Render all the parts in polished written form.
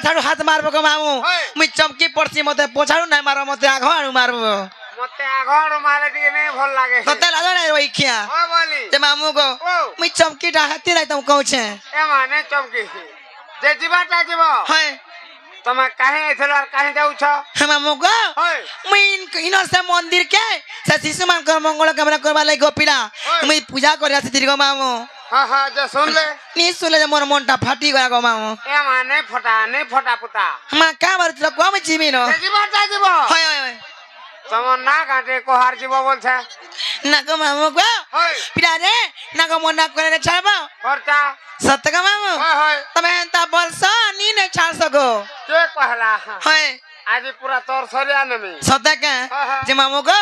ପଛାଡୁ ହାତ ମାରବ କ ମାମୁ ମୁଇ ଚମକି ପଡସି ମତେ ପଛାଡୁ ନାଇଁ ମାର ମତେ ଆଘ ଆଡୁ ମାରବ ମତେ ଆଗରୁ ମାରେ ଟିକେ ନାଇଁ ଭଲ ଲାଗେ ତତେ ଲାଜ ନାଇଁ ରଇଖିଆ ଓ ବୋଲି ଯେ ମାମୁ ଗো ମୁଇ ଚମକିଟା ହାତି ନାଇଁ ତମ କହୁଛେ ଏ ମାନେ ଚମକି ଯେ ଯିବାଟା ଯିବ হয় ତମେ କାହିଁ ଆଇଥିଲ আর କାହିଁ ଯାଉଛ হে মামু গো মুই ইনর সে মন্দির কে সে শিশু মানকর মঙ্গল কামনা করবা লাগি গোপিলা মুই পূজা করে আসি গো মামু হ্যাঁ হ্যাঁ যে শুনলে নি শুনলে যে মোর মনটা ফাটি গয়া গো মামু এ মানে ফটা পুতা মা কা মারছিল কম জিবি ন যে ଯିବାটা ଯିବ হয় হয় তোমার না কাটে কোহার জীব বলছে না গো মামু গো পিরা রে না গো মন না করে ছাড়বা খরচা সত্য গো মামু হয় তুমি এন্তা বলছ নি নে ছাড় সগো কে কহলা হয় আজি পুরা তোর সরিয়া নেমি সত্য কে যে মামু গো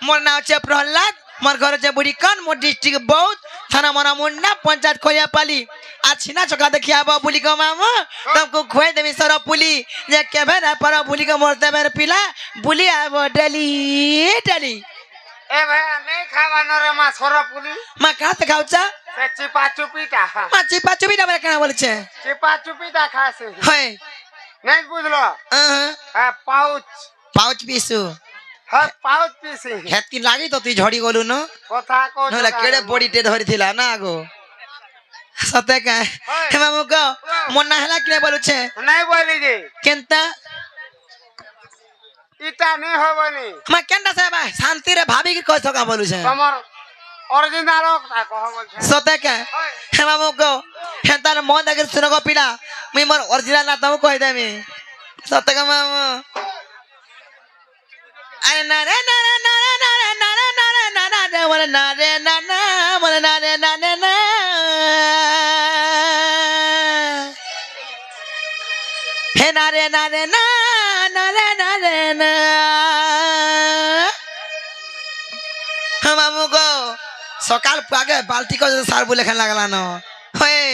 মোর নাম হচ্ছে প্রহ্লাদ মোর ঘর হচ্ছে বুড়িকন মোর ডিস্ট্রিক্ট বৌদ্ধ থানা মনা মুন্না পঞ্চায়েত খোয়া পালি আছি না চকা দেখিয়া বুলি গো মামু तुमको খুয়াই দেবি সর পুলি যে কেবে না পর বুলি গো মোর দেবের পিলা বুলি আব ডেলি ডেলি এ ভাই নেই খাওয়ানো রে মা সরপুলি মা কাতে খাওছা সে চিপা চুপিটা মা চিপা চুপিটা বলে কেন বলছে চিপা চুপিটা খাসে হয় নাই বুঝলো হ্যাঁ পাউচ পাউচ পিসু হ্যাঁ পাউচ পিসি হেতকি লাগি তো তুই ঝড়ি গলু ন কথা কো নহলে কেড়ে বডিতে ধরিছিলা না গো সতে কে হে মামু গো মন না হেলা কিনে বলুছে নাই বলি যে কেনতা ইটা নেই হবনি মা কেনটা সে ভাই শান্তি রে ভাবি কি কই থকা বলুছে তোমার অরিজিনাল কহ বলছে সতে কে হে মামু গো হে তার মন দেখে শুনো গো পিলা মুই মোর অরিজিনাল না তুমি কই দেমি সতে কে মামু আরে না রে না রে না রে না রে না রে না রে না না রে বলে না রে না না বলে না রে না রে না হে না রে না রে না না রে না রে না মামু গো সকাল আগে বালতি করে সার বলে খেলা লাগলা ন হয়ে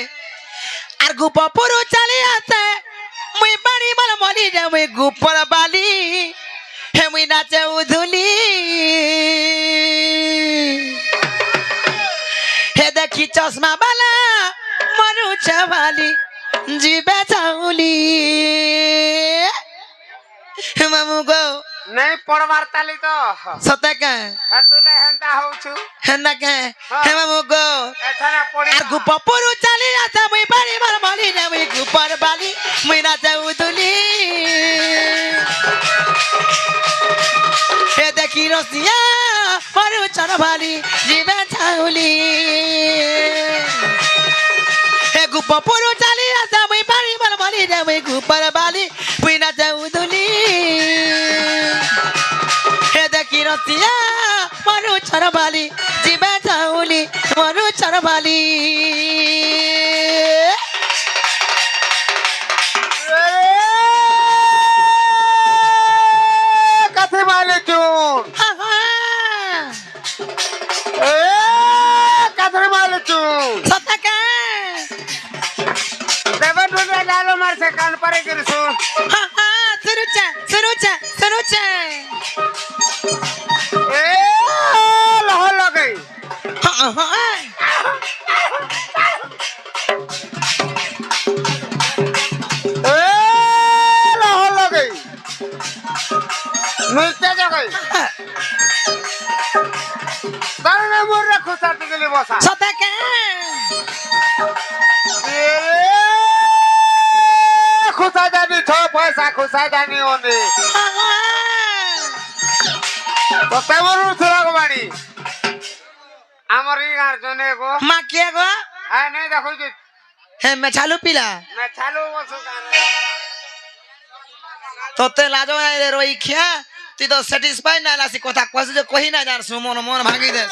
আর গুপপুরু চালি আছে মুই বাড়ি বল মরি যে মুই গুপর বালি হে মুই নাচে উধুলি হে দেখি চশমা বালা মরু চালি জিবে চাউলি হে মামু গো নাই পড়বার তালি তো সতে কে তুলে হেন্তা হউছু হেন্দা কে হে মামু গো এছাড়া পড়ি আর গুপপুরু চালি আছে মুই বাড়ি বল মরি যে মুই গুপর বালি মুই নাচে উধুলি হে দেখি রসিয়া মরু চরভালি জিবে চাউলি হে গুপপুরু চালি আছে মুই বাড়ি বল মরি যে মুই গুপর বালি মুই নাচে উধুলি হে দেখি রসিয়া মরু চরভালি জিবে চাউলি মরু চরভালি কাছে মালে চুন কাছে মালে চুন সতকা দেবে দুলে ডালো মারছে কান পারে করিছু সুরুচা সুরুচা সুরুচা এ লহ লগই এ লহ লগই নইতে জগই তারনে মোর রাখো সাথে গলি বসা সতকা খুসা জানি ছ পয়সা খুসা জানি ওনে তো তেমন উঠলা গো বাড়ি আমার ই গার জনে গো মা কে গো হ্যাঁ নাই দেখো যে হে মেছালু পিলা না চালু বসো গান তোতে লাজো নাই রে রই খিয়া তুই তো স্যাটিসফাই না লাসি কথা কইছ যে কহি না জার সুমন মন ভাঙি দে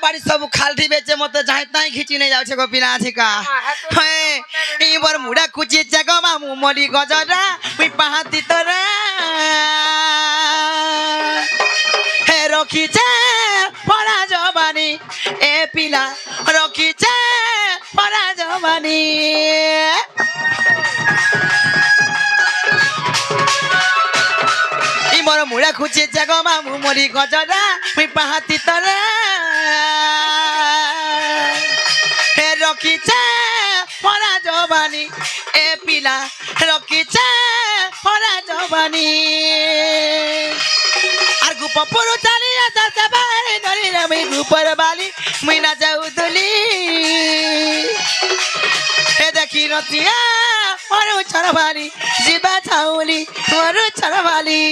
बाड़ी सब खालठी बेचे मत जाए ताई खिची नहीं जाउछे गो पिला अछि का हे ई बर मुडा कुची जगो मामु मली गजरा मुई पाहाती तोरा हे रखिछे परा जवानी ए पिला रखिछे परा जवानी ई मोर मुडा कुची जगो मामु मली गजरा मुई पाहाती तोरा हे रखिछे परा जवानी ए पिला रखिछे परा जवानी আর গুপ পুরো চালিয়ে যাচ্ছে বাইরে নলি আমি গুপর বালি মুই না যাও দুলি এ দেখি রতিয়া মরু চরবালি জিবা ছাউলি মরু চরবালি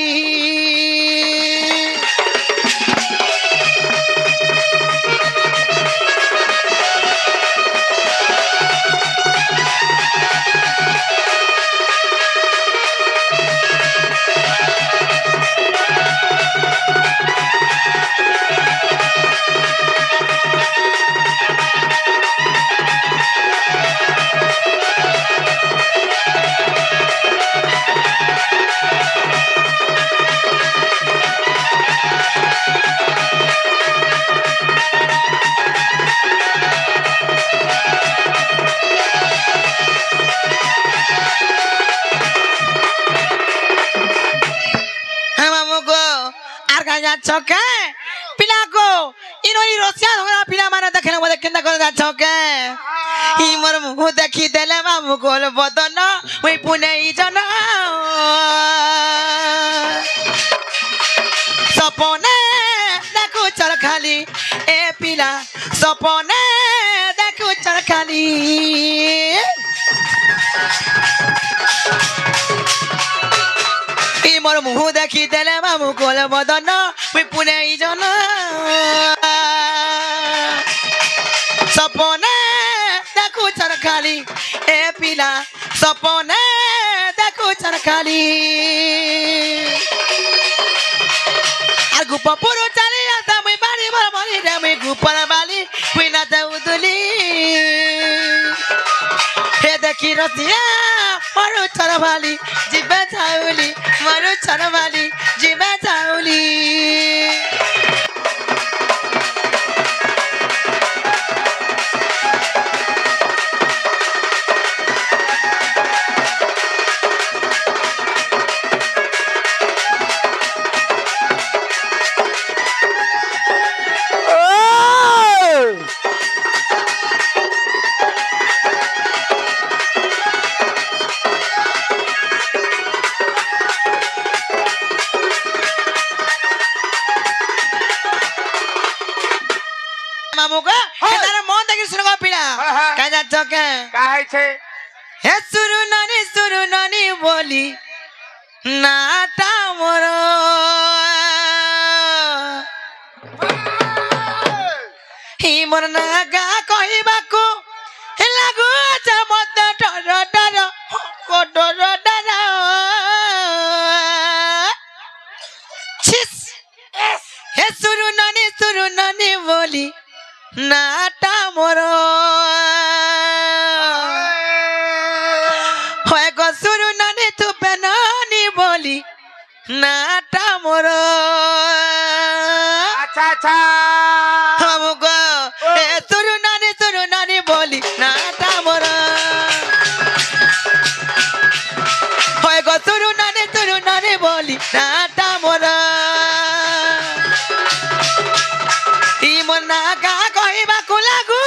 ছকে পিলাকো ইনই রসিয়া ধরা পিলা মানে দেখলে মতে কেনটা করে যা ছকে ই মোর মুহ দেখি দেলে মামু গোল বদন ওই পুনেই জন সপনে দেখু চল খালি এ পিলা সপনে দেখু চল খালি মোর মুহ দেখি দেলে মামু কোল বদন মুই পুনেই জন সপনে দেখু চর খালি এ পিলা সপনে দেখু চর খালি আর গুপ পুরো চালি আসা মুই বাড়ি বল মরি রে মুই গুপর বালি মুই না যাও দুলি হে দেখি রতিয়া মরু চরবালি জিবে ছাউলি মরু চরবালি জিবে ছাউলি মামুকা এদার মন দেখি শুনগো পিলা কাই যাচ্ছ কে কাহাইছে হে সুরু নানি বলি নাটা মোর হি মোর নাগা কহিবাকু লাগু মত ডর ডর কোডর ডর ছিস হে সুরু নানি বলি নাটা মোর হয় গো সুরু নানি তুপে নানি বলি নাটা মোর আচ্ছা আচ্ছা মামু গো এ সুরু নানি বলি নাটা মোর হয় গো সুরু নানি বলি নাটা মোর ই মোর নাগা কহিবাকু লাগু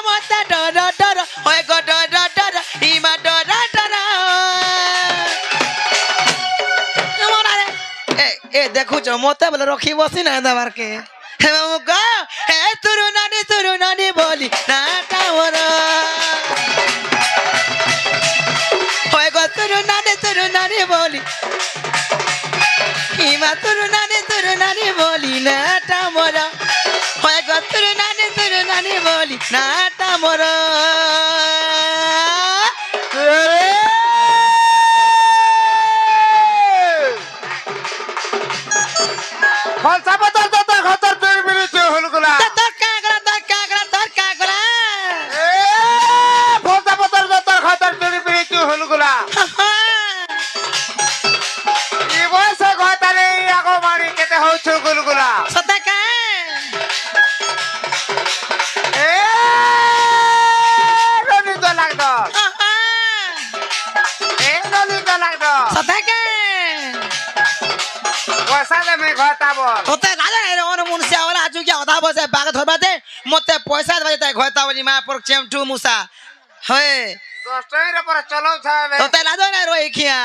মতে ডর ডর হয় গো ডর ডর ই মা ডর ডর এ দেখুছ মতে বলে রখি বসি না দেবার কে হে মামু গো হে তুরু নানি বলি নাটা মোর হয় গো তুরু নানি বলি ই মা তুরু নানি বলি নাটা মোর হয় গো তুরু নানি বলি নাটা মোর ফলসা বদল তো খতর পের মিনিট হল গুলা তো কাগরা দেমি ঘটা বল তোতে রাজা রে ওর মুনসিয়া ওলা আজু কি অধা বসে বাগ ধরবা দে মতে পয়সা দেবা তাই ঘটা বলি মা পর চেমটু মুসা হয় 10 টাকা পরে চলাও থাকবে তোতে রাজা না রই খিয়া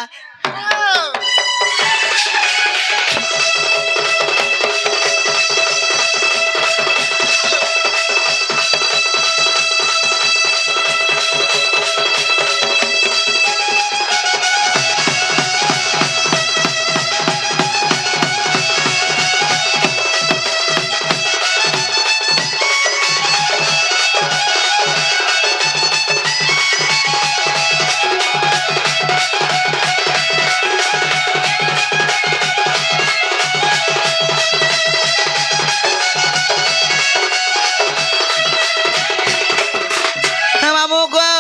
মামু গো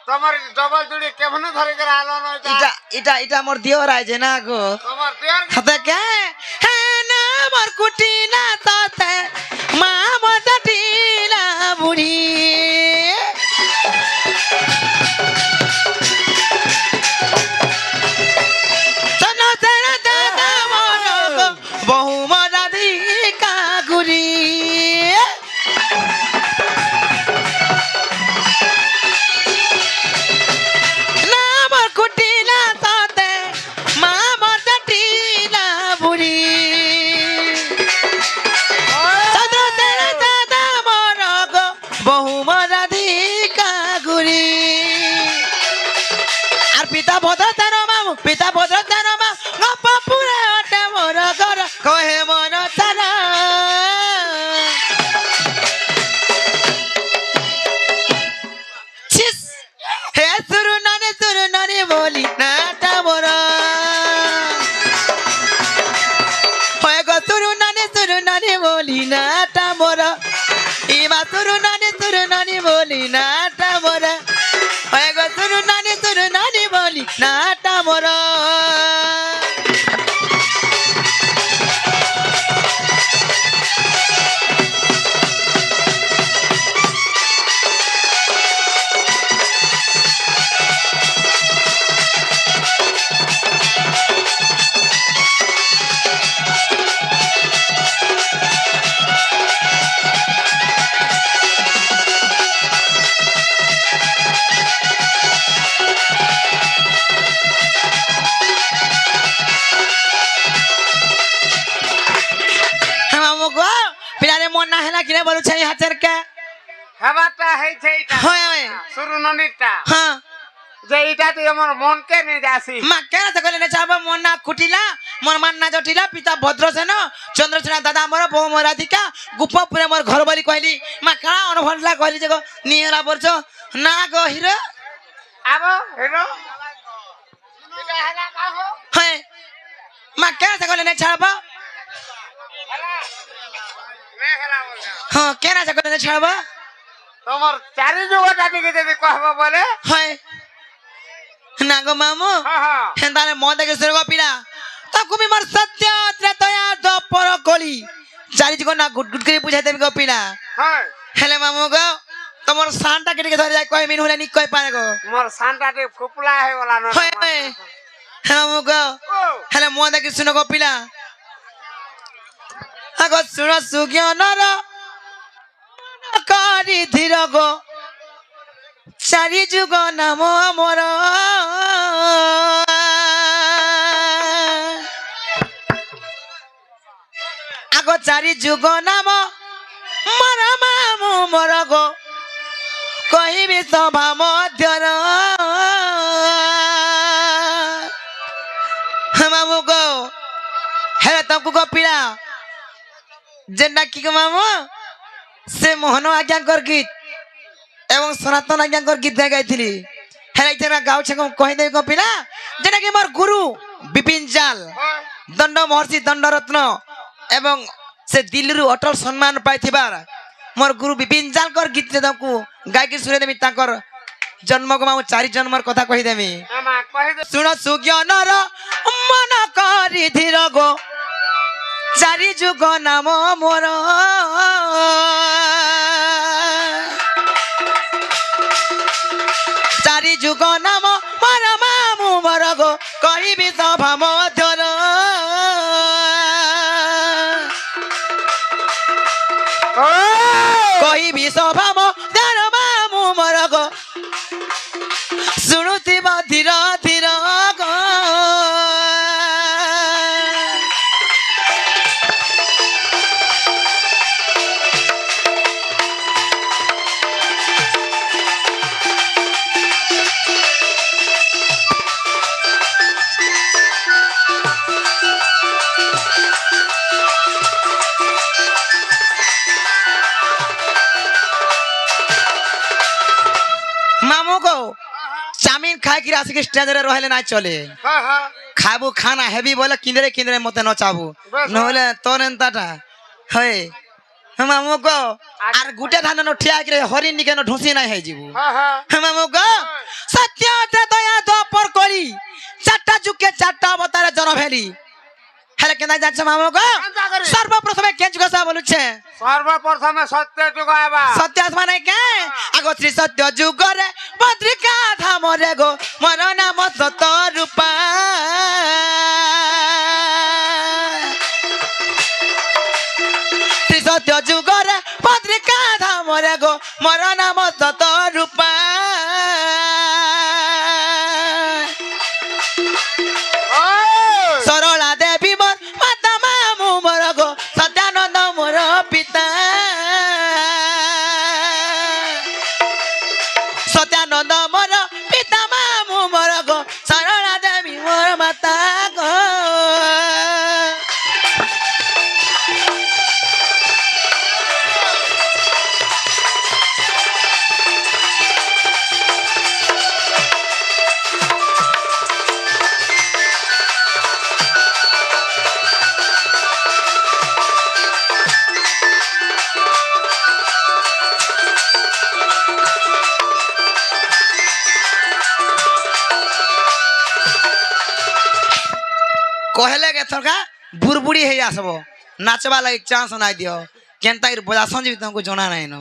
তোমার ডবল জুড়ি কেমন ধরে করে আলো না এটা মোর দিওর আইছে না গো তোমার দেয়ার হাতে কে হে না মোর কুটি না তাতে মা মদাটি না বুড়ি সনো তেরা দাদা মোর গো বহু মজা দি কাগুরি না মোর কুটি না তাতে মা মদাটি না বুড়ি সনো তেরা দাদা মোর গো বহু মজা দি কাগুরি আর পিতা ভদ্র তার মামু পিতা ভদ্র তার মা গপ পুরে ওঠে মোর ঘর কহে মন তারা ছিস হে সুরু নানি বলি নাটা মোর হয় গো সুরু নানি বলি নাটা মোর ইমা সুরু নানি বলি নাটা মোর হয় গো সুরু নানি বলি নাটা মোর মামু গো পিলারে মন না হেলা কিনে বলু ছাই হাতের কে খাবারটা হইছে এটা হয় হয় শুরু ননিটা হ্যাঁ যে এটা তুই আমার মনকে নিয়ে যাসি মা কেন তো কইলে চাব মন না কুটিলা মোর মান না জটিলা পিতা ভদ্রসেন চন্দ্রসেনা দাদা মোর বউ মোর রাধিকা গুপপুরে মোর ঘর বলি কইলি মা কাଣା অনুভবলা কইলি যে গো নিহেলা বলছ না গো হিরো আবো হেরো এটা হেলা কাহো হয় মা কেন তো কইলে ছাড়বা মে হেলা বল হ্যাঁ কেন তো কইলে ছাড়বা তোমার চারি যুগটা দিকে যদি কহব বলে হয় না গো মামু হ্যাঁ হ্যাঁ হেন্দারে মদ দেখে শুরু পিলা তা কুমি মোর সত্য ত্রেতয়া দপর কলি চারি যুগ না গুট গুট করে বুঝাই দেবি গো পিলা হ্যাঁ হেলে মামু গো তোমার সানটা কেটে ধরে যায় কয় মিন হলে নি কয় পারে গো মোর সানটা তে ফুপলা হয়ে গলা না হয় হয় হে মামু গো ও হেলে মদ দেখে শুনো গো পিলা আগো শুনো সুজ্ঞানর করি ধীর গো চারি যুগ নাম মোর আগো চারি যুগ নাম মোর মামু মোর গো কহিবি সভা মধ্যর মামু গো হ্যাঁ তমকু গো পিলা যেটা কি গো মামু সে মোহন আজ্ঞাঙ্কর গীত এবং সনাতন আজ্ঞাঙ্কর গীত গাইছিলি হ্যাঁ এইটা গাউছে কহিদেবি গো পিলা যেটা কি মোর গুরু বিপিন জাল দণ্ড মহর্ষি দণ্ডরত্ন এবং সে দিল্লীରୁ অটল সম্মান পাইଥିବାର মোর গুরু বিপিন জালকর গীত তাଙ୍କୁ গাଇକି ଶୁଣେଇଦେମି ତାଙ୍କର ଜନ୍ମକୁ ମୁଁ 4 ଜନ୍ମର କଥା କହିଦେମି আমা কই দে ଶୁଣ ସୁଜ୍ଞାନର ମନ କରି ଧୀର ଗো 4 ଯୁଗ ନାମ ମୋର ଚାରି ଯୁଗ ନାମ ମୋର ମାମୁଁ ମୋର ଗো କହିବି ସଭା ମଧ୍ୟର ଦେବୀ ସଭାମ ଦାର ମାମୁ ମୋର ଗୋ ଶୁଣୁଥିବ ଧୀର ଧୀର ଗୋ मामू को चाउमिन खाए कि आसिक स्टेज रे रहले ना चले হ্যাঁ হ্যাঁ खाबू खाना हेवी बोले किंदरे किंदरे मते नचाबू बस। नहले तोर एंताटा हे मामू को आर गुटे धान न ठिया कि हरिण निके न ढुसी নাই है जीबू হ্যাঁ হ্যাঁ मामू को सत्य ते दया द्वापर करी चारटा जुके चारटा अवतार जन्म हेली हेले केना जाछ मामू को केनता करी? सर्वप्रथमे के जुग सा बोलुछे সর্বপ্রথমে সত্য যুগ আইবা सत्य आत्मा के आगो श्री सत्य जुग रे बद्रिका धाम रे गो मोर नाम सत रूपा श्री सत्य जुग रे बद्रिका धाम रे गो मोर नाम सत रूपा ওই सरला देवी मोर माता मामू मोर गो सत्यानंद मोर पिता सत्यानंद मोर पिता मामू मोर गो सरला देवी मोर माता गो कहले के थरका बुरबुड़ी हे आसबो नाचबा लागि चांस नाइ दियो केनता इर बजासन जी तुमको जना नाही न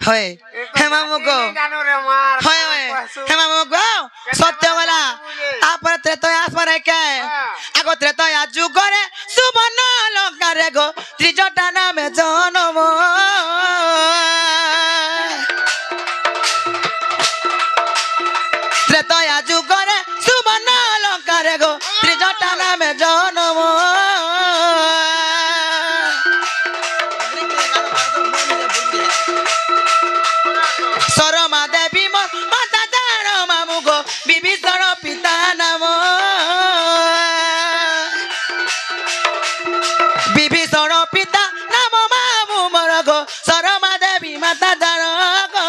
होय हे मामू को জানো রে মার होय होय हे मामू को सत्य वाला तापर त्रेतय आसमान के आगो त्रेतय जुग रे सुबर्ण लंका रे गो त्रिजटा नामे जनम त्रेतय जुग रे सुबर्ण लंका रे गो त्रिजटा नामे जनम सरमा देवी मोर माता दार मामू गो विभीषण पिता नाम विभीषण पिता नाम मामू मोर गो सरमा देवी माता दार गो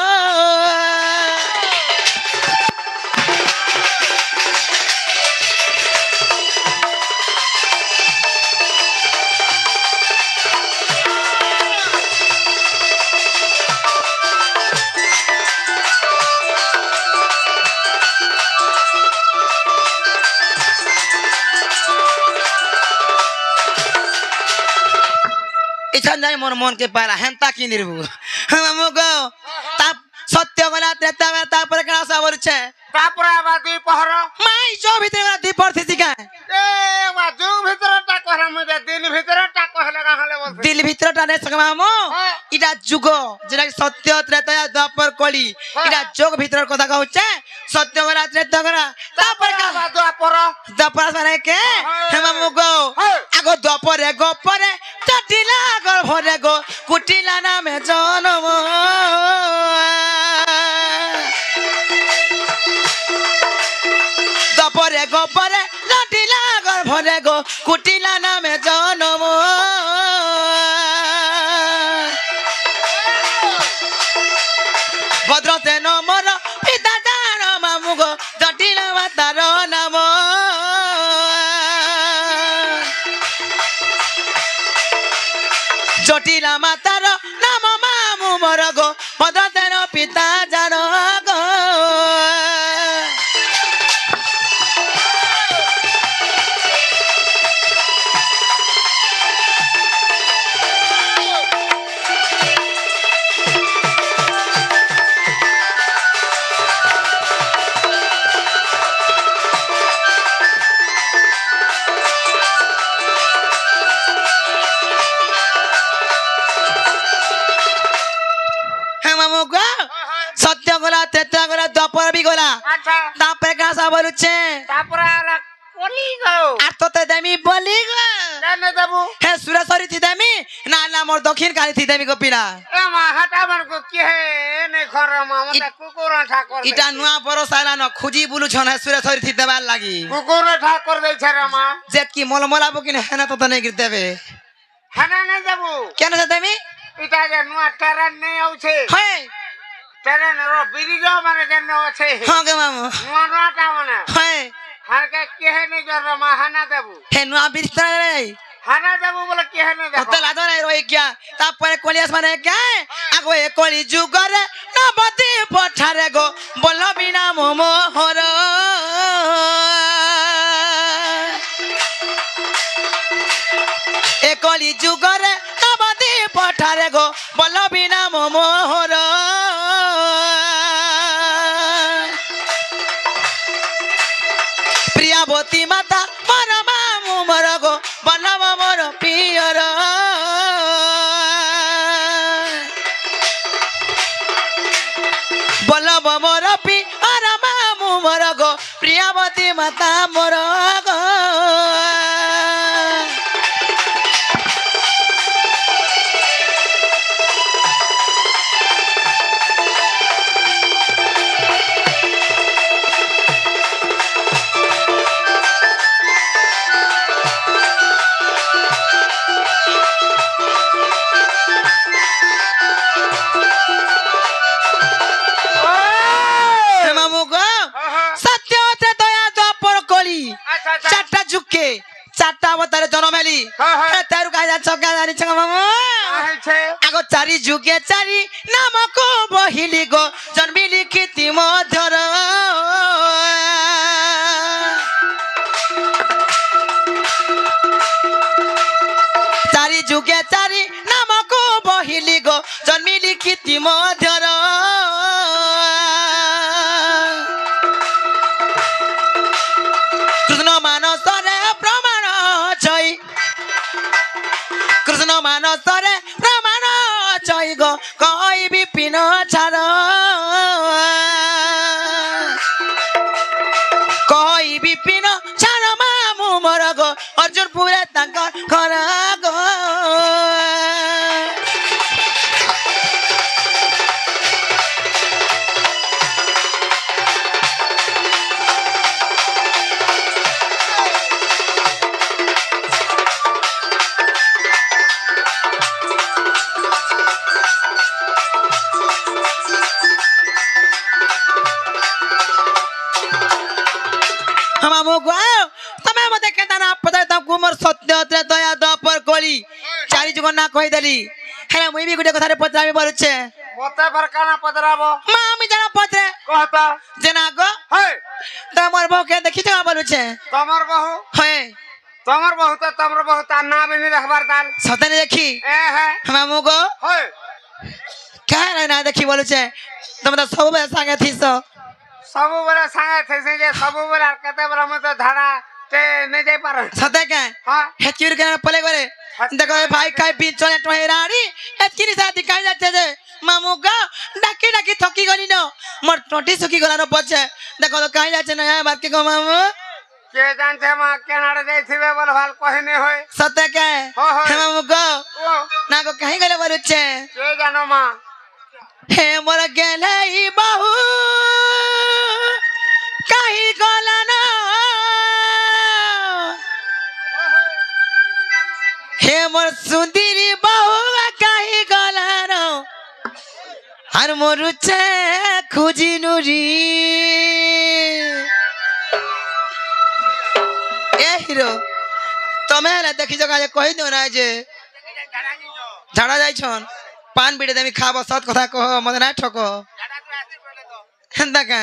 इछन जाय मोर मन के पारा हेंता की निर्भु मामू गो ता सत्य गला त्रेता में ता पर कना सा बोलछे তারপরে আবার দুই পহর माई जो भीतर वाला दीपर थी का এ বাজু ভিতরে টাকা হামে দিন ভিতরে টাকা হলে গাহলে বলছে दिल भीतर टाने सक मामू हाँ। इडा जुग जेना सत्य त्रेता द्वापर कली इडा जोग भीतर कथा कहउछे सत्य गला त्रेता गला ता पर का বাজু পর द्वापर माने के हे मामू गो हाँ। आगो द्वापरे गोपरे चटिला गर्भरे गो कुटिला नामे जनम द्वापरे गोपरे चटिला गर्भरे गो कुटिला नामे जनम भद्रसेन मोर पिता दार मामू गो जटिला मातार नाम जटिला मातार नाम मामू मोर गो भद्रसेन पिता जार गो গলা তেতা গলা দ্বাপর বি গলা আচ্ছা তারপরে কাঁসা বলুছে তারপরে আর কলি গো আর তোতে দেমি বলি গো কেন দেবু হে সুরেশ্বরী থি দেমি না না মোর দক্ষিণ কালী থি দেমি গোপিলা এ মা হাটা মানকো কি হে নে ঘর মা মতে কুকুর ঠাকুর ইটা নুয়া বরস আইলা ন খুঁজি বুলুছন হে সুরেশ্বরী থি দেবার লাগি কুকুর ঠাকুর দেইছে রে মা জেত কি মলমলাবো কিনা হেনা তো নেই দেবে হানা না দেবু কেন সে দেমি ইটা যে নুয়া ট্রেন নেই আউছে হয় ট্রেন র ব্রিজ মানে কেন আছে হ্যাঁ গে মামু নুয়া নুয়াটা মানে হয় হারকে কি হে নে জর মা হানা দেবু হে নুয়া বিস্তার রে হানা দেবু বলে কি হে নে দেখো হতে লাদো নাই রই কিয়া তারপরে কলিয়াস মানে কে আগো এ কলি যুগরে নবতি পঠারে গো বল বিনা মোহর এ কলি যুগরে নবতি পঠারে গো বল বিনা মোহর প্রিয়াবতী মাতা মর মামু মর গো বলব মর পিয়র বলব মর পিয়র মামু মর গো প্রিয়াবতী মাতা মর গো হে মামু গো সত্য হতে দয়া দ্বাপর কলি আচ্ছা আচ্ছা চারটা যুগকে চারটা অবতারে জন্ম এলি তেরু কাজ আছে কাজ জানিছ মামু আইছে আগো চারি যুগে চারি নামক বহিলি গো জন্মিলি কীর্তি মধুর চারি যুগে চারি নামক বহিলি গো জন্মিলি কীর্তি মধুর কৃষ্ণ মানসরে প্রমাণ ছই কৃষ্ণ মানসরে প্রমাণ ছই গো কই বিপিন ছাড় কই বিপিন ছাড় মামু মর গো অর্জুন পুরে তাঙ্কর ঘর গো মামু গো তুমি মতে কেন না পদে তো কুমর সত্য হতে দয়া দ্বাপর কলি চারি যুগ না কই দেলি হ্যাঁ মুই বি গুটে কথারে পচাবি বলছে মতে ফরকানা পদরাবো মা আমি জানা পত্রে কহতা যে না গো হে তোমার বউকে দেখিছ বলছে তোমার বহু হয় তোমার বহু তো তোমার বহু তার না বিনি দেখবার তাল সতনে দেখি এ হ্যাঁ মামু গো হে কার না দেখি বলছে তুমি তো সববে সঙ্গে থিস ସବୁବେଳେ ସାଙ୍ଗେ ଥେସି ଯେ ସବୁବେଳେ আর କେତେବେଳେ ମତେ ଧାଡା ଟେ ନେଇ ଯାଇ ପାରେ সতে কে হ্যাঁ হেকির কেন পলে করে দেখো এ ভাই খাই পি চলে টহে রাড়ি এতকিনি সাথী কাই যাচ্ছে যে মামু গো ডাকি ডাকি থকি গলি ন মোর টটি সুকি গলানো পছে দেখো তো কাই যাচ্ছে না বাদ কে গো মামু কে জানছে মা কেনাড়ে যাইଥିବେ বলে ভাল কহিনি হয় সতে কে হয়, হয়। হে মামু গো ও না গো কাই গলে বলছে কে জানো মা হে মোর গেলে ই বাহু কাহি গলা না হে মোর সুন্দরী বাহু কাহি গলা না আর মরুছে খুঁজি নুরি এ হিরো তুমি হেলে দেখিছ কাজে কহি দিও না যে ঝাড়া যাইছন পান বিড়ে দেমি খাব সৎ কথা কহ মতে না ঠক হেন্তা কা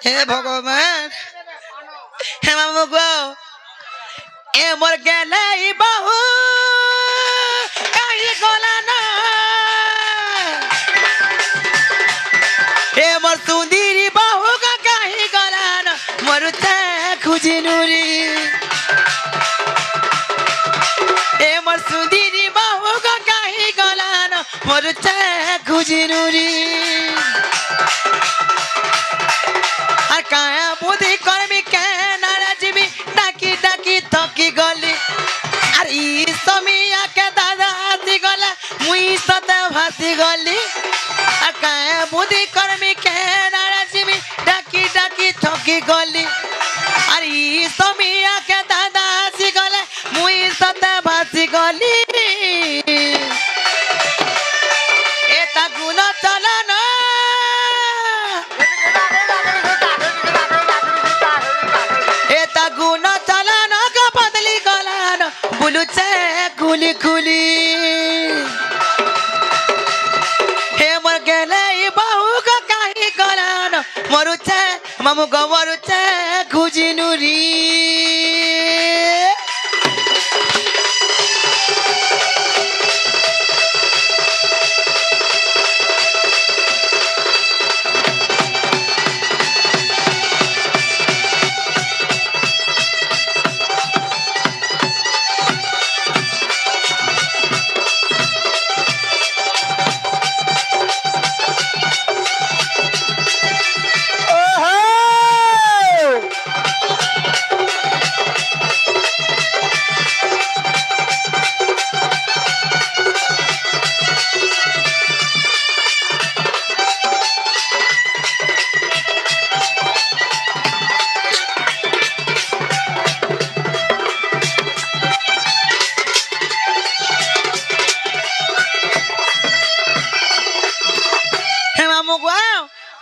হে ভগবান হে মামু গো এ মোর গেলে বাহু কাহি গলা না হে মোর সুন্দরী বাহু কাহি গলা না মরুতে খুঁজি নুরি হে মোর সুন্দরী বাহু কাহি গলা না মরুতে খুঁজি নুরি মুদি কর্মী কেন রাজিমি ডাকি ডাকি ঠকি গলি আর ই সমিয়া কে দাদা আসি গলে মুই সতে ভাসি গলি এটা গুণ চলন এটা গুণ চলন বদলি গলান বুলুছে গুলি গুলি হে মর গেলে বহু কাহি গলান মরুছে মামু গো মরুছে খুঁজি নুরি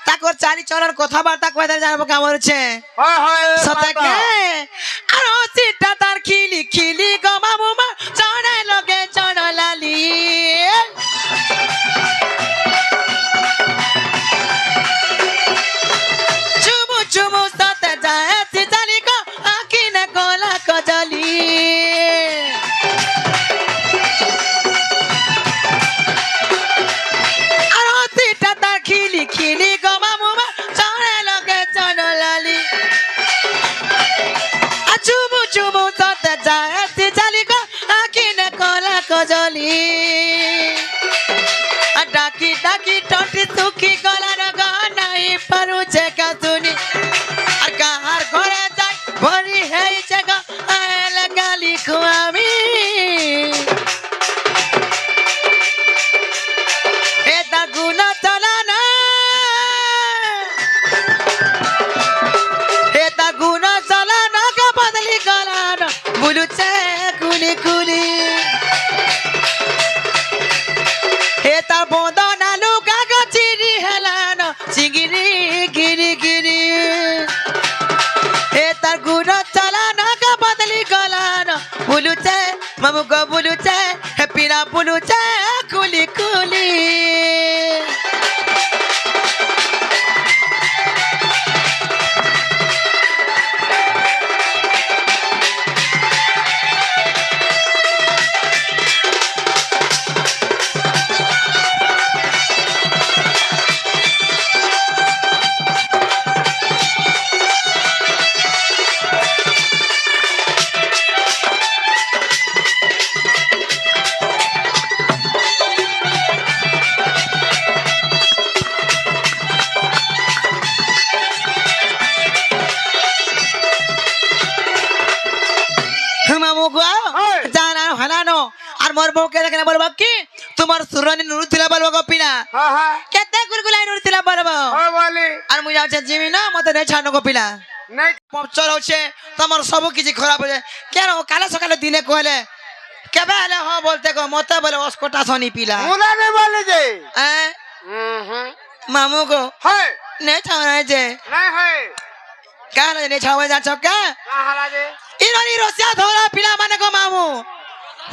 তাকর চারি চরণ কথাবার্তা কয়ে জানবো কেমন হচ্ছে সতাকে আর চিটা তার খিলি খিলি গো মামু মা চড়াই লগে চড় লালি চুমু চুমু সতে যায় চালি গো আকিনে গলা কজলি আর চিটা তার খিলি খিলি গো মামু মা চড়াই লগে চড় লালি চুমু চুমু সতে যায় চালি গো আকিনে গলা কজলি ডাকি ডাকি টটি সুখী গলার গানাই পারুছে কাতুনি আর কাহার ঘরে যাই ভরি হয়েছে গো আয়লা গালি খুয়ামি এটা গুণ চলানা এটা গুণ চলানা কে বদলি গলান বুলুছে কুলি কুলি এটা বদনা লুকা গচিরি হেলান চিঙ্গিরি গিরি গিরি এটা গুণ চলানা কে বদলি গলান বুলুছে মামু গো বুলুছে হেপিনা বুলুছে কুলি কুলি মামু গো জানা হানানো আর মোর বউকে দেখে বলবো কি তোমার সুরনি নুরু ছিল বলবো গোপিনা কেতে গুলগুলাই নুরু ছিল বলবো আর মুই যাচ্ছে জিমি না মতে নেই ছাড়নো গোপিনা পঞ্চর হচ্ছে তোমার সবু কিছু খারাপ হয়ে কেন কালে সকালে দিনে কহলে কেবে আলে হ বলতে গো মতে বলে অস্কটা শনি পিলা বলে যে মামু গো নেই ছাওয়া যে কেন নেই ছাওয়া যাচ্ছ কে ইনি রসিয়া ধরা পিলা মানে গো মামু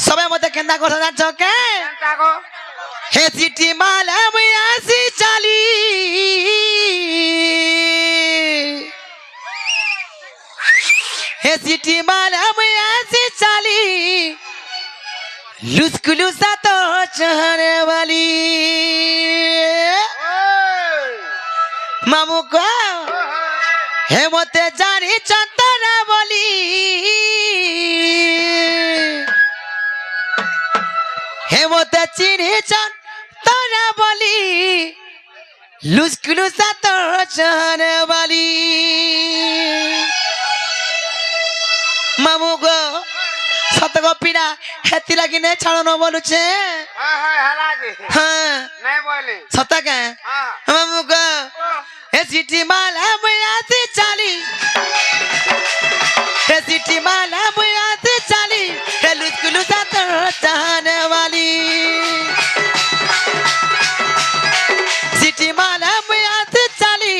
সবাই মতে কেন্দা কথা যাচ্ছ কে হে চিঠি মালা মুই আসি চালি হে চিঠি মালা মুই আসি চালি লুসকুলু সাতো চহরে वाली মামু গো হে মতে জানি চন্দনা বলি হে মতে চিনি চন্দনা বলি লুসকুলু সাতো চহরে वाली মামু গো ସତ ଗପିନା ହେଥିଲାଗି ନେ ଛାଳ ନ ବୋଲୁଛେ ହେଲା ଯେ ହଁ ନାଇଁ ବୋଇଲେ ସତ କେ ହଁ ମାମୁକ ଏ ସିଟି ମାଲା ମୁଆତି ଚାଲି हे सिटी माला मुआते चाली हे लुचकुलु सात चाहने वाली सिटी माला मुआते चाली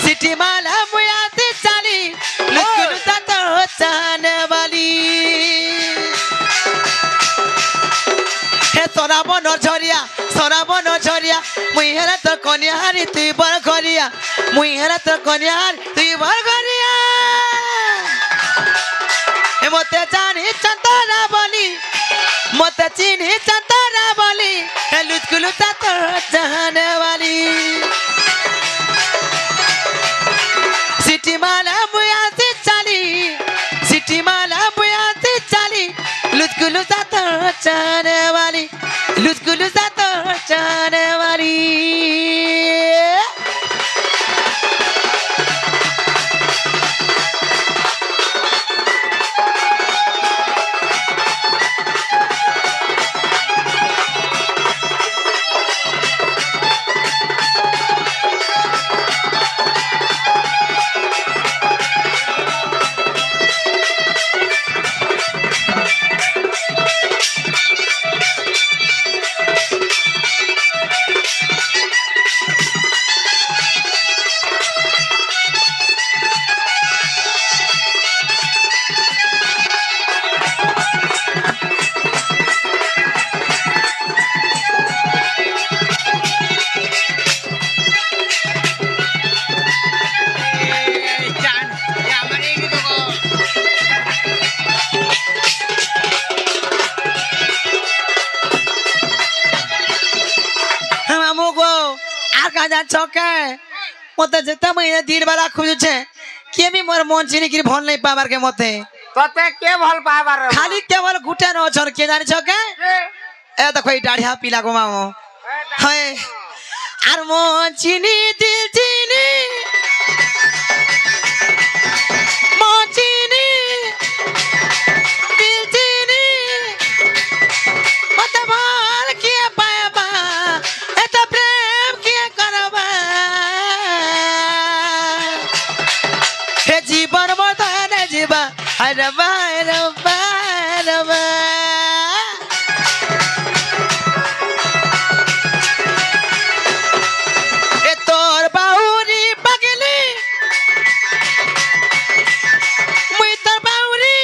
सिटी माला मुआते चाली लुचकुलु सात चाहने वाली हे सोनाबन झरिया मुई हेरा तो कन्याहारी तुई बर घरिया मुई हेरा तो कन्याहारी तुई बर घरिया मते जानी चंदरा बोली मते चीनी चंदरा बोली हे लुचकुलु सात चाहने वाली सिटी माला मुआती चाली सिटी माला मुआती चाली लुचकुलु सात चाहने वाली लुचकुलु सात चाहने वाली ছকে মতে যেতে মই দিন বেলা খুঁজুছে কে বি মোর মন চিনি কি ভাল নাই পাবার কে মতে তোতে কে ভাল পাইবার খালি কেবল গুটে ন ছর কে জানি ছকে এ দেখো এই দাড়িয়া পিলা গো মামো হয় আর মন চিনি দিল চিনি মন চিনি দিল চিনি মতে ভাল কে পাইবা এত প্রেম কে করবা হে জীবন বদলে জীবা রবা রবা রবা এ তোর বাউরি পাগলি মুই তোর বাউরি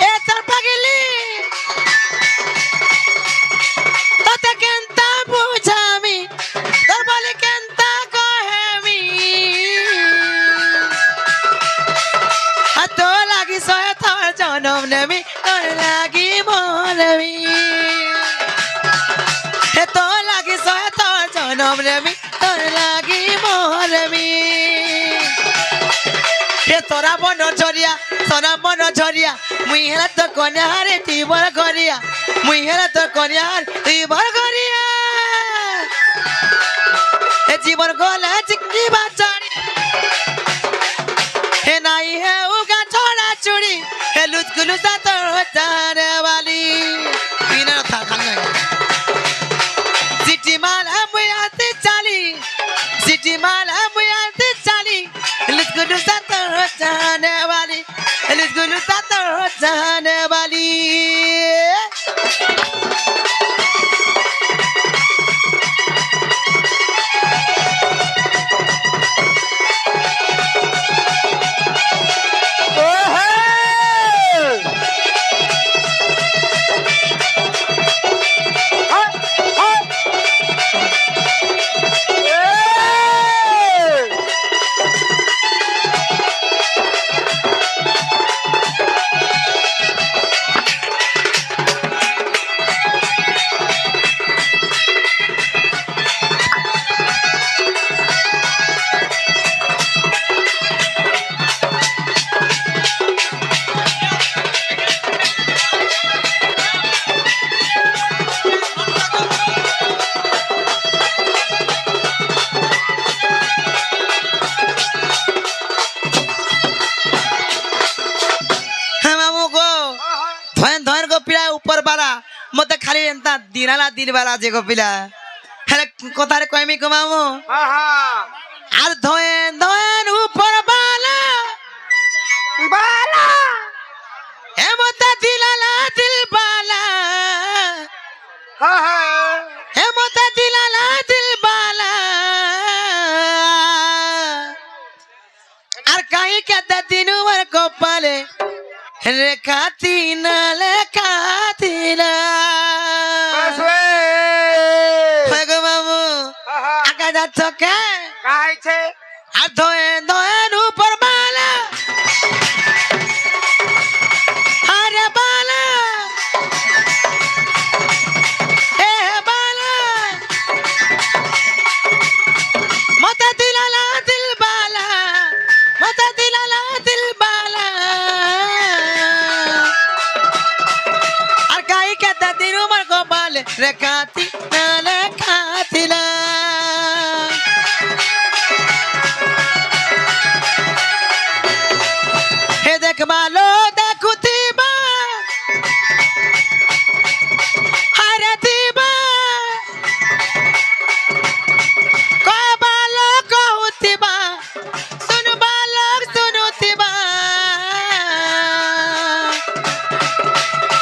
এ তোর পাগলি তোতে কেনতা বুঝামি তোর বলি কেনতা কহেমি তো লাগি সয় তোর জনম নেমি তোর লাগি মরমি হে তো লাগি সয় তোর জনম নেমি তোর লাগি মরমি হে তোরা বন ঝরিয়া মুই হেলা তো কন্যাহারে তুই বড় করিয়া মুই হেলা তো কন্যাহার তুই বড় করিয়া হে জীবন গলে চিকি বাচারি हे नाई है उगा छोड़ा चूड़ी हे लुचकुलु सात चाहने वाली पीना था खाना सिटी माला मुआती चाली सिटी माला मुआती चाली लुचकुलु सात चाहने वाली लुचकुलु सात चाहने वाली মতে খালি এন্তা দিনালা দিলবালা যে গো পিলা হেলে কথারে কইমি গো মামু আর ধয়েন উপর বালা বালা হে মতে দিলালা দিলবালা হে মতে দিলালা দিলবালা আর কাই কেতে দিনুর কপালে রেখাতি না লেখাতি না গো মামু আকা যাচ্ছ কে কাইছে আর ধয়েন উপর বালা আরে বালা এ বালা মতে দিলালা দিল বালা মতে দিলালা দিল বালা আর কাই কেতে দিন উমর গোপালে রেখাতি না লেখাতি না হে দেখ ভালো দেখুতিবা হারে দিবা কয় ভালো কহুতিবা শুনু ভালো শুনুতিবা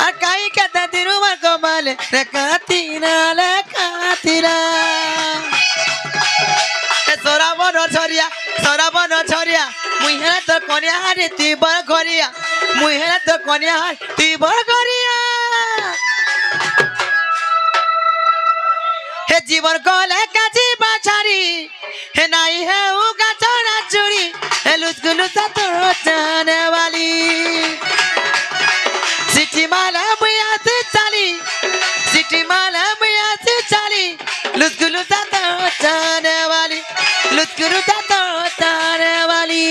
আর কাই কেতে দিন উমর গোপালে রেখাতি না লেখাতি না সরাবন ছড়িয়া মুই হেলা তোর কনিয়া হারে তুই বড় করিয়া মুই হেলা তোর কনিয়া হার তুই বড় করিয়া হে জীবন কলে কাজী বাছারি হে নাই হে উগা চড়া চুরি হে লুচগুলু তোর জানে वाली সিটি মালা বুয়াত চালি সিটি মালা বুয়াত চালি লুচগুলু তোর জানে वाली লুচগুলু তোর জানে वाली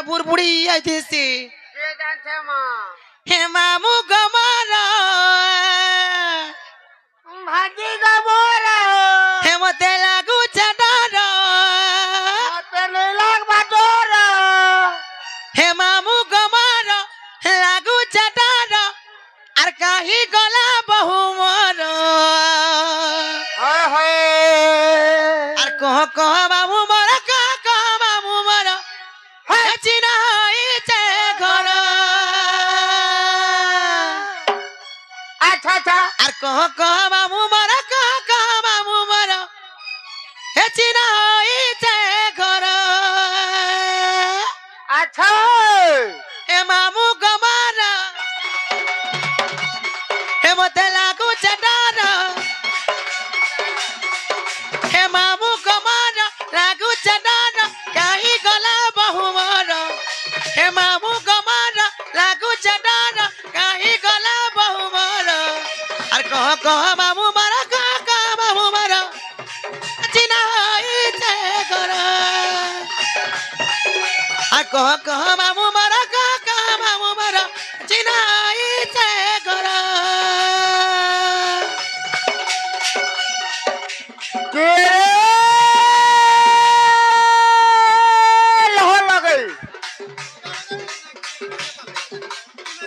বুড়বুড়ি আইতেছে কে জানছে মা হে মামু গমার ভাজি গবর হে মতে লাগু চাডার তেলে লাগ বাদর হে মামু গমার লাগু চাডার আর কাহি গলা বহু মর আর কহ মামু মর কহ মামু মর হে চিনাইছে ঘর আচ্ছা আর কহ মামু মর কহ মামু মর হে চিনাইছে ঘর আচ্ছা হে মামু গমার হে মতে লাগু চাডার হে মামু গমার লাগু চাডার কাহি গলা বহু মর হে মামু গমার লাগু চাডার কাহি গলা বহু মর আর কহ মামু মর কহ মামু মর চিনাইছে ঘর আর কহ মামু মর কহ মামু মর চিনাইছে ঘর কে লহ লগে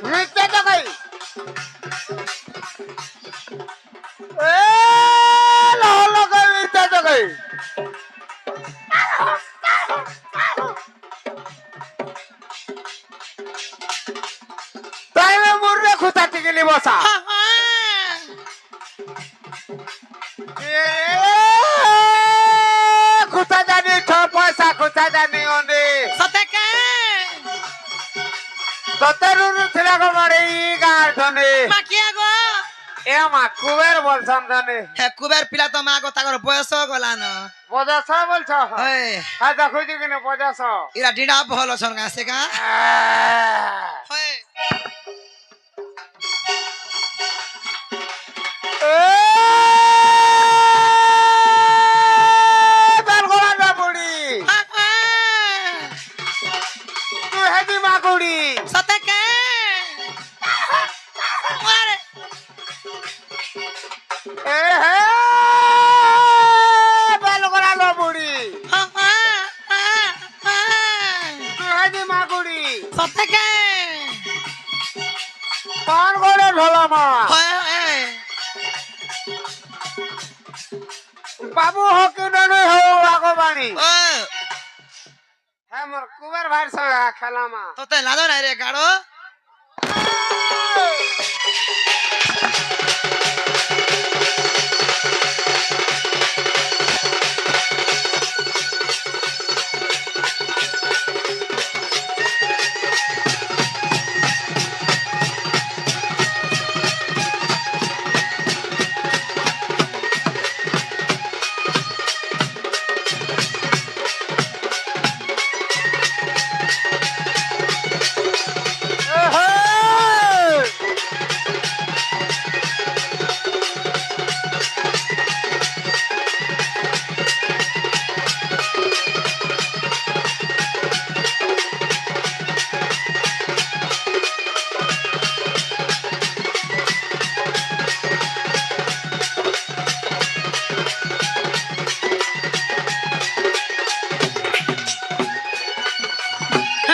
নিতে জগাই এ লহ লগে নিতে জগাই তাই মুরে খুঁতাতে গেলি বসা খুঁতা জানি ছ পয়সা খুঁতা জানি অনে সতেকে ততেরু ଥିଲା ଗ মারে ই গার ধনে মাকিয়া গো এ মা কুবের বলছাম জানি হে কুবের পিলা তো মা কথা কর বয়স গলান পজাছ বলছ ওই হ্যাঁ দেখুছি কিনে পজাছ ইরা ডিডা ভল ছন গাছে গা হয় তুই হেদি মাকুড়ি সতে কে আরে এ হে বেল করা বুড়ি তুই হেদি মাকুড়ি সতে কে কোন করে ঢোলা মা হয় বাবু হকি নই হও আগবাণী ও হ্যাঁ মোর কুবের ভাইয়ের সঙ্গে খেলা মা তোতে লাদো নাই রে গাড়ো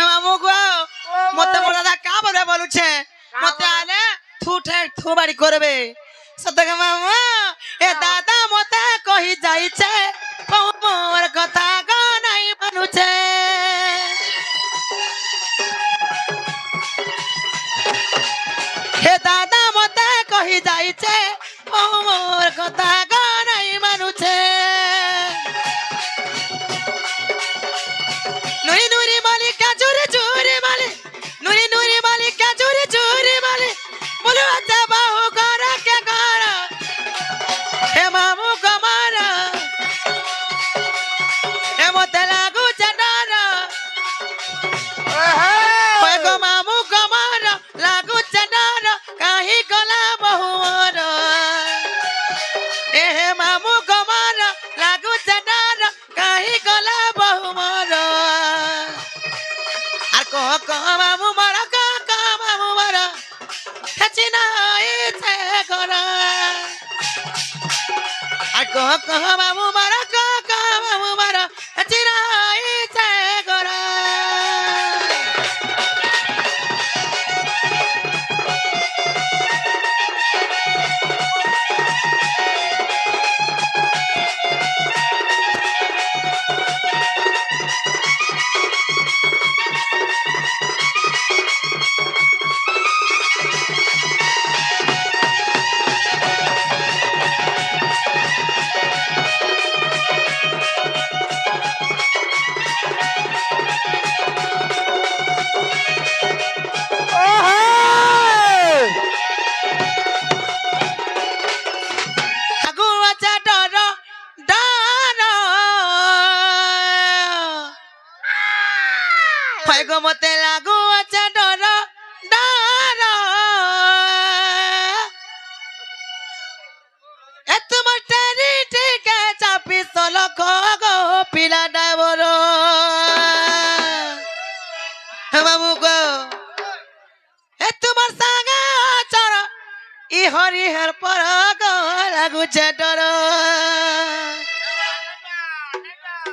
মামু গো মতে বড়দা কা বলে বলুছে মতে আলে থুঠে থুবাড়ি করবে সতকে মামু এ দাদা মতে কহি যাইছে মোর কথা গো নাই মানুছে হে দাদা মতে কহি যাইছে মোর কথা গো নাই মানুছে নুরি নুরি মালিকা জোরে জোরে মালি নুরি নুরি মালিকা জোরে জোরে মালি বলো আচ্ছা বাহু করা কে করা হে মামু কমারা হে মতে লাগু চডারা হে গো মামু কমারা লাগু চডারা কাহি কলা বহুর এ হে মামু কমারা লাগু চডারা কাহি কলা বহুর আর কহ মামু মারা কহ মামু মারা হেচিনা ইতে করা আর কহ মামু মারা কহ মামু মারা হেচিনা ইতে করা আগুয়া চাডর ডার হয় গো মতে লাগুয়া চাডর ডার এ তোমার টেরি টিকে চাপি সলো গো পিলা ডাবর বাবু গো এ তোমার সাঙ্গে চর ই হরি হের পর গো লাগুছে ডর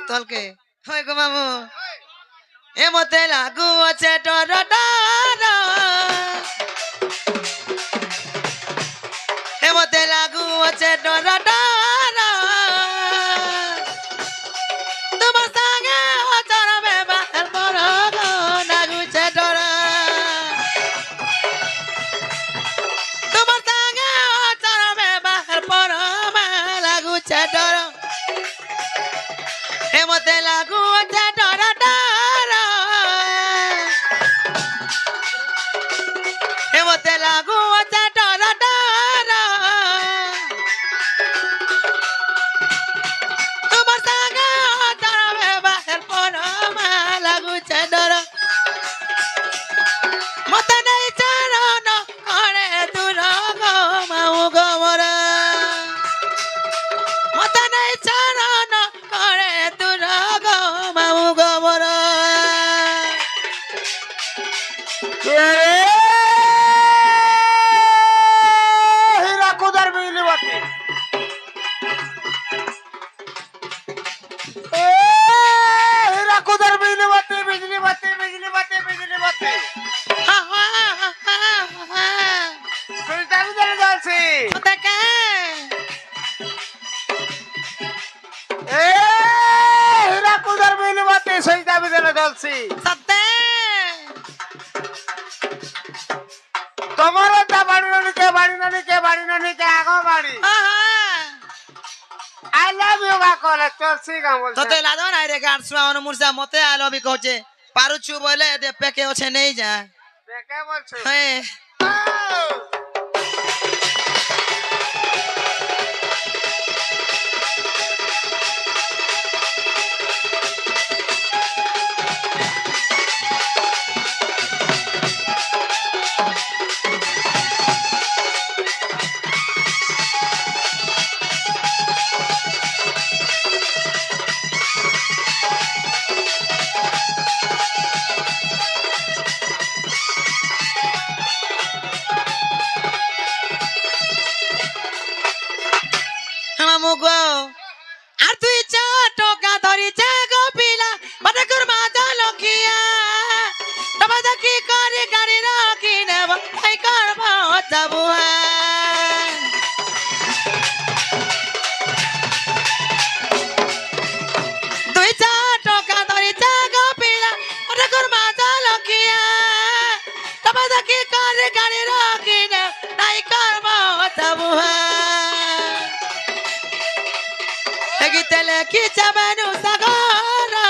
তলকে হয় গো মামু এ মতে লাগু আছে ডর ডর এ মতে লাগু আছে ডর ডর তোমার সাঙ্গে চর বেবা হের পর গো লাগুছে ডর তোমার সাঙ্গে চর বেবা হের পর লাগুছে ডর এ মতে লাগু আছে ডর ডর এ মতে লাগু আছে ডর ডর ए हीरा कुदर बिजली बत्ती बिजली बत्ती बिजली बत्ती बिजली बत्ती सुनता भी चले जालसी ए हीरा कुदर बिजली बत्ती सुनता भी चले जालसी তোমারও তা বাড়ি নানি কে আগো বাড়ি আই লাভ ইউ গা কলে চলছি গা বলছে তোতে লাদো না রে গান শুনানো মুরসা মতে আলো বি কহছে পারুছু বলে দে পেকে আছে নেই যা দেখে বলছো হ্যাঁ মামুগো আর তুই চা টোকা ধরি চা গো পিলা বাটা কর মাথা লখিয়া তবে দেখি করে গাড়ি রাখি নেব এই করব যাবুয়া তুই চা টোকা ধরি চা গো পিলা বাটা কর মাথা লখিয়া তবে দেখি করে গাড়ি রাখি নেব এই করব যাবুয়া Egitele kichabanu sagara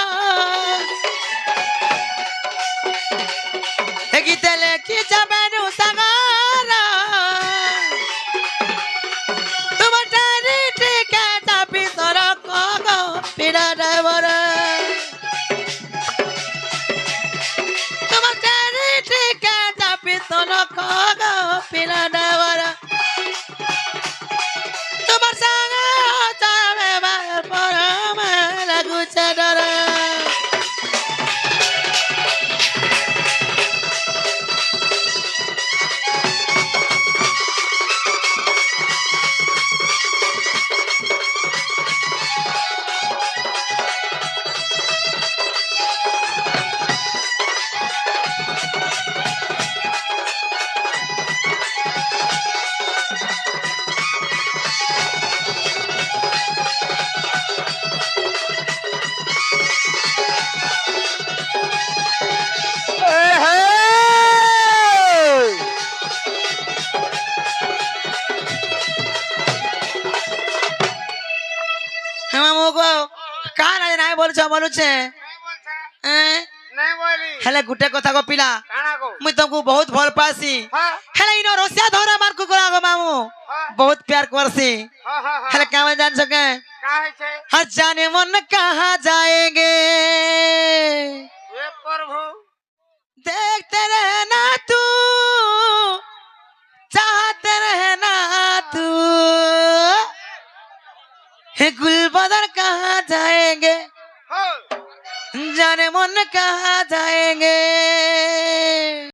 Egitele kichabanu sagara Tumatari tika tapi soroko go pida devara Tumatari tika tapi soroko go pida devara Tumar sanga বলুছে হেলে গুটে কথা গো পিলা মুই তোমকু বহুত ভাল পাসি হেলে ইনো রসিয়া ধরা মার কুকুরা গো মামু বহুত प्यार করছি হেলে কেমন জানছ কে হর জানে মন কহা जाएंगे हे प्रभु देखते रहना तू चाहते रहना तू हे गुलबदर कहाँ जाएंगे जाने मन कहाँ जाएंगे